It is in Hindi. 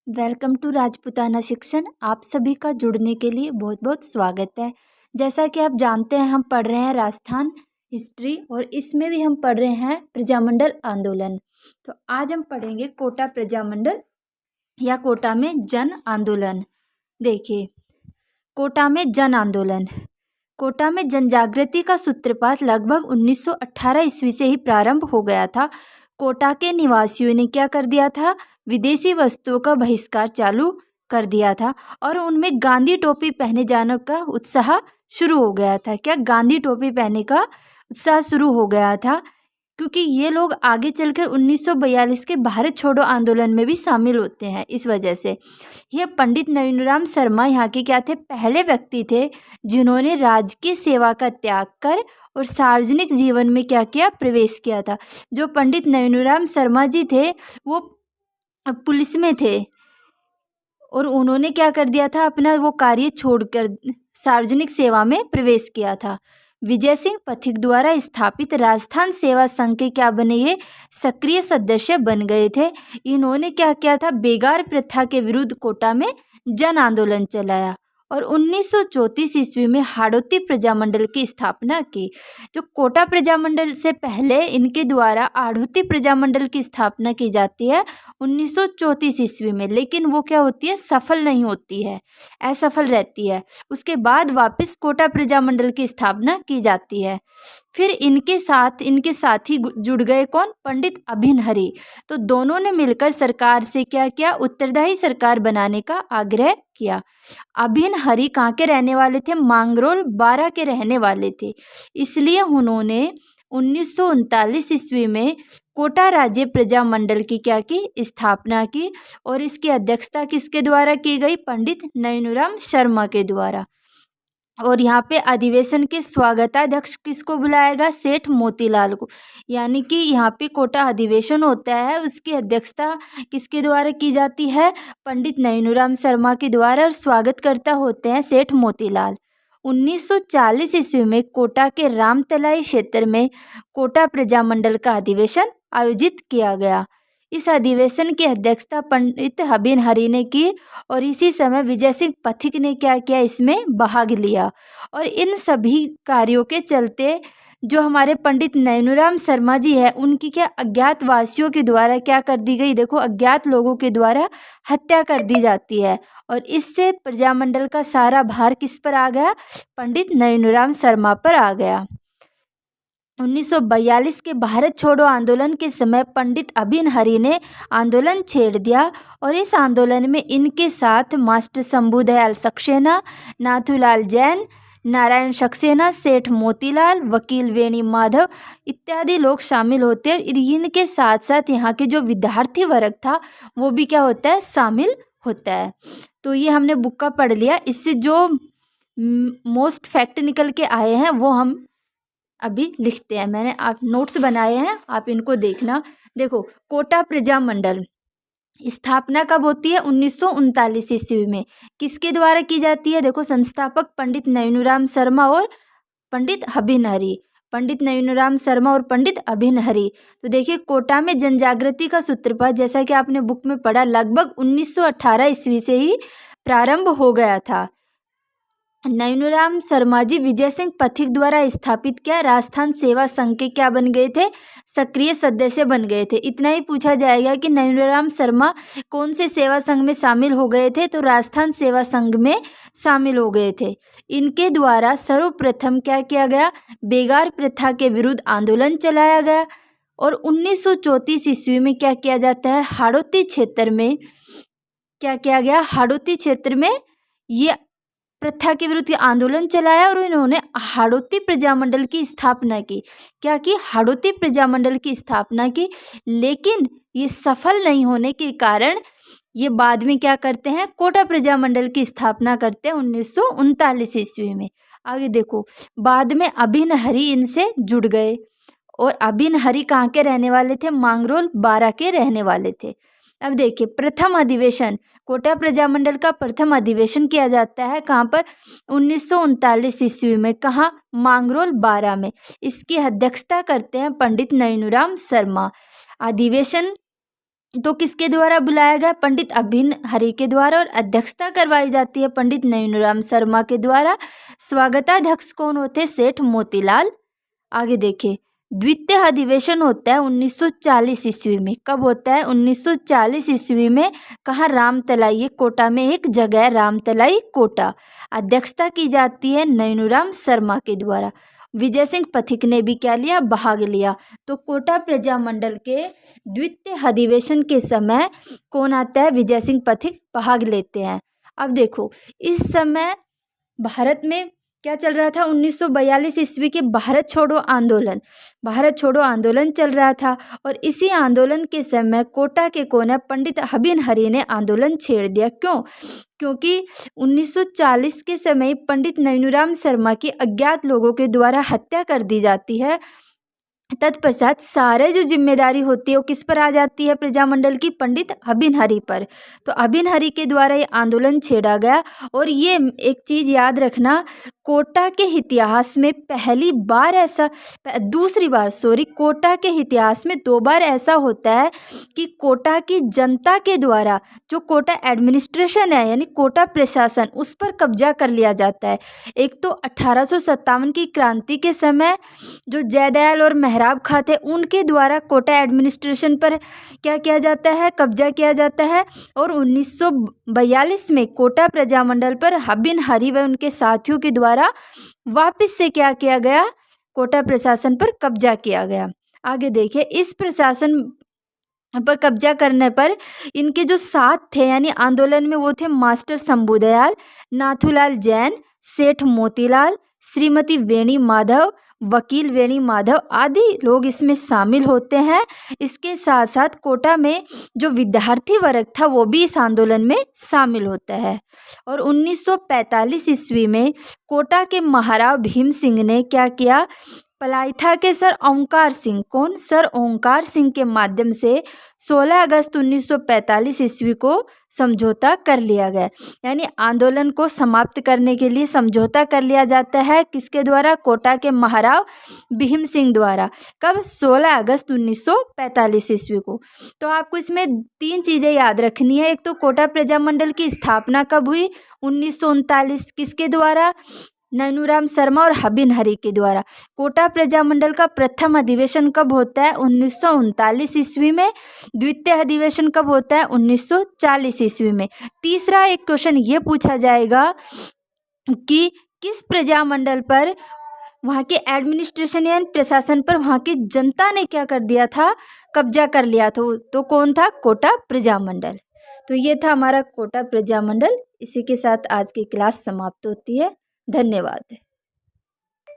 वेलकम टू राजपूताना शिक्षण। आप सभी का जुड़ने के लिए बहुत बहुत स्वागत है। जैसा कि आप जानते हैं, हम पढ़ रहे हैं राजस्थान हिस्ट्री और इसमें भी हम पढ़ रहे हैं प्रजामंडल आंदोलन। तो आज हम पढ़ेंगे कोटा प्रजामंडल या कोटा में जन आंदोलन। देखिए, कोटा में जन आंदोलन। कोटा में जन जागृति का सूत्रपात लगभग 1918 ईस्वी से ही प्रारंभ हो गया था। कोटा के निवासियों ने क्या कर दिया था? विदेशी वस्तुओं का बहिष्कार चालू कर दिया था और उनमें गांधी टोपी पहने जाने का उत्साह शुरू हो गया था। क्या गांधी टोपी पहनने का उत्साह शुरू हो गया था? क्योंकि ये लोग आगे चलकर 1942 के भारत छोड़ो आंदोलन में भी शामिल होते हैं। इस वजह से यह पंडित नैनूराम शर्मा यहाँ के क्या थे? पहले व्यक्ति थे जिन्होंने राजकीय सेवा का त्याग कर और सार्वजनिक जीवन में क्या किया? प्रवेश किया था। जो पंडित नैनूराम शर्मा जी थे वो पुलिस में थे और उन्होंने क्या कर दिया था? अपना वो कार्य छोड़कर सार्वजनिक सेवा में प्रवेश किया था। विजय सिंह पथिक द्वारा स्थापित राजस्थान सेवा संघ के क्या बने? ये सक्रिय सदस्य बन गए थे। इन्होंने क्या किया था? बेगार प्रथा के विरुद्ध कोटा में जन आंदोलन चलाया और 1934 ईस्वी में हाड़ौती प्रजामंडल की स्थापना की। जो कोटा प्रजामंडल से पहले इनके द्वारा आड़ौती प्रजामंडल की स्थापना की जाती है 1934 ईस्वी में, लेकिन वो क्या होती है? सफल नहीं होती है, असफल रहती है। उसके बाद वापस कोटा प्रजामंडल की स्थापना की जाती है। फिर इनके साथी जुड़ गए कौन? पंडित अभिन हरि। तो दोनों ने मिलकर सरकार से क्या किया? उत्तरदायी सरकार बनाने का आग्रह किया। अभिन हरि कहाँ के रहने वाले थे? मांगरोल बारा के रहने वाले थे। इसलिए उन्होंने 1939 ईस्वी में कोटा राज्य प्रजामंडल की क्या की? स्थापना की और इसकी अध्यक्षता किसके द्वारा की गई? पंडित नैनूराम शर्मा के द्वारा। और यहाँ पे अधिवेशन के स्वागताध्यक्ष किसको बुलाया गया? सेठ मोतीलाल को। यानी कि यहाँ पे कोटा अधिवेशन होता है, उसकी अध्यक्षता किसके द्वारा की जाती है? पंडित नैनूराम शर्मा के द्वारा और स्वागतकर्ता होते हैं सेठ मोतीलाल। 1940 ईस्वी में कोटा के रामतलाई क्षेत्र में कोटा प्रजामंडल का अधिवेशन आयोजित किया गया। इस अधिवेशन की अध्यक्षता पंडित अभिन हरि ने की और इसी समय विजय सिंह पथिक ने क्या किया? इसमें भाग लिया। और इन सभी कार्यों के चलते जो हमारे पंडित नैनूराम शर्मा जी है उनकी क्या अज्ञातवासियों के द्वारा क्या कर दी गई? देखो, अज्ञात लोगों के द्वारा हत्या कर दी जाती है और इससे प्रजामंडल का सारा भार किस पर आ गया? पंडित नैनूराम शर्मा पर आ गया। 1942 के भारत छोड़ो आंदोलन के समय पंडित अभिन हरि ने आंदोलन छेड़ दिया और इस आंदोलन में इनके साथ मास्टर शंभुदयाल सक्सेना, नाथूलाल जैन, नारायण सक्सेना, सेठ मोतीलाल, वकील वेणी माधव इत्यादि लोग शामिल होते हैं। इनके साथ साथ यहाँ के जो विद्यार्थी वर्ग था वो भी क्या होता है? शामिल होता है। तो ये हमने बुक का पढ़ लिया। इससे जो मोस्ट फैक्ट निकल के आए हैं वो हम अभी लिखते हैं। मैंने आप नोट्स बनाए हैं, आप इनको देखना। देखो, कोटा प्रजामंडल स्थापना कब होती है? 1939 ईस्वी में। किसके द्वारा की जाती है? देखो, संस्थापक पंडित नैनूराम शर्मा और पंडित अभिन हरि। पंडित नैनूराम शर्मा और पंडित अभिन हरि। तो देखिए, कोटा में जनजागृति का सूत्रपात जैसा कि आपने बुक में पढ़ा लगभग 1918 ईस्वी से ही प्रारंभ हो गया था। नैनूराम शर्मा जी विजय सिंह पथिक द्वारा स्थापित क्या? राजस्थान सेवा संघ के क्या बन गए थे? सक्रिय सदस्य बन गए थे। इतना ही पूछा जाएगा कि नैनूराम शर्मा कौन से सेवा संघ में शामिल हो गए थे? तो राजस्थान सेवा संघ में शामिल हो गए थे। इनके द्वारा सर्वप्रथम क्या किया गया? बेगार प्रथा के विरुद्ध आंदोलन चलाया गया और 1934 ईस्वी में क्या किया जाता है? हाड़ौती क्षेत्र में क्या किया गया? हाड़ौती क्षेत्र में ये प्रथा के विरुद्ध आंदोलन चलाया और इन्होंने हाड़ौती प्रजामंडल की स्थापना की। क्या की? हाड़ौती प्रजामंडल की स्थापना की। लेकिन ये सफल नहीं होने के कारण ये बाद में क्या करते हैं? कोटा प्रजामंडल की स्थापना करते हैं 1939 ईस्वी में। आगे देखो, बाद में अभिन हरि इनसे जुड़ गए और अभिन हरि कहाँ के रहने वाले थे? मांगरोल बारा के रहने वाले थे। अब देखिए, प्रथम अधिवेशन कोटा प्रजामंडल का प्रथम अधिवेशन किया जाता है कहाँ पर? 1939 ईस्वी में। कहाँ? मांगरोल बारा में। इसकी अध्यक्षता करते हैं पंडित नैनूराम शर्मा। अधिवेशन तो किसके द्वारा बुलाया गया? पंडित अभिन हरि के द्वारा, और अध्यक्षता करवाई जाती है पंडित नैनूराम शर्मा के द्वारा। स्वागताध्यक्ष कौन होते हैं? सेठ मोतीलाल। आगे देखिए, द्वितीय अधिवेशन होता है 1940 ईस्वी में। कब होता है? 1940 ईस्वी में। कहाँ? रामतलाई, ये कोटा में एक जगह है, रामतलाई कोटा। अध्यक्षता की जाती है नैनूराम शर्मा के द्वारा। विजय सिंह पथिक ने भी क्या लिया? भाग लिया। तो कोटा प्रजामंडल के द्वितीय अधिवेशन के समय कौन आता है? विजय सिंह पथिक भाग लेते हैं। अब देखो, इस समय भारत में क्या चल रहा था? 1942 ईस्वी के भारत छोड़ो आंदोलन, भारत छोड़ो आंदोलन चल रहा था। और इसी आंदोलन के समय कोटा के कोने पंडित अभिन हरि ने आंदोलन छेड़ दिया। क्यों? क्योंकि 1940 के समय पंडित नैनूराम शर्मा की अज्ञात लोगों के द्वारा हत्या कर दी जाती है। तत्पश्चात सारे जो जिम्मेदारी होती है वो किस पर आ जाती है? प्रजामंडल की पंडित अभिन हरि पर। तो अभिन हरि के द्वारा ये आंदोलन छेड़ा गया। और ये एक चीज़ याद रखना, कोटा के इतिहास में पहली बार ऐसा, दूसरी बार सॉरी, कोटा के इतिहास में 2 बार ऐसा होता है कि कोटा की जनता के द्वारा जो कोटा एडमिनिस्ट्रेशन है यानी कोटा प्रशासन, उस पर कब्जा कर लिया जाता है। एक तो 1857 की क्रांति के समय जो जयदयाल और मेहराब खां थे, उनके द्वारा कोटा एडमिनिस्ट्रेशन पर क्या किया जाता है? कब्जा किया जाता है। और 1942 में कोटा प्रजामंडल पर अभिन हरि व उनके साथियों के द्वारा वापस से क्या किया गया? कोटा प्रशासन पर कब्जा किया गया। आगे देखिए, इस प्रशासन पर कब्जा करने पर इनके जो साथ थे यानी आंदोलन में, वो थे मास्टर शंभूदयाल, नाथूलाल जैन, सेठ मोतीलाल, श्रीमती वेणी माधव, वकील वेणी माधव आदि लोग इसमें शामिल होते हैं। इसके साथ साथ कोटा में जो विद्यार्थी वर्ग था वो भी इस आंदोलन में शामिल होता है। और 1945 ईस्वी में कोटा के महाराव भीम सिंह ने क्या किया? पलायथा के सर ओंकार सिंह, कौन? सर ओंकार सिंह के माध्यम से 16 अगस्त 1945 ईस्वी को समझौता कर लिया गया। यानी आंदोलन को समाप्त करने के लिए समझौता कर लिया जाता है। किसके द्वारा? कोटा के महाराव भीम सिंह द्वारा। कब? 16 अगस्त 1945 ईस्वी को। तो आपको इसमें 3 चीज़ें याद रखनी है। एक तो कोटा प्रजामंडल की स्थापना कब हुई? 1939। किसके द्वारा? नैनूराम शर्मा और अभिन हरि के द्वारा। कोटा प्रजामंडल का प्रथम अधिवेशन कब होता है? 1939 ईस्वी में। द्वितीय अधिवेशन कब होता है? 1940 ईस्वी में। तीसरा एक क्वेश्चन ये पूछा जाएगा कि किस प्रजामंडल पर वहाँ के एडमिनिस्ट्रेशन या प्रशासन पर वहाँ की जनता ने क्या कर दिया था? कब्जा कर लिया था। तो कौन था? कोटा प्रजामंडल। तो ये था हमारा कोटा प्रजामंडल। इसी के साथ आज की क्लास समाप्त होती है। धन्यवाद।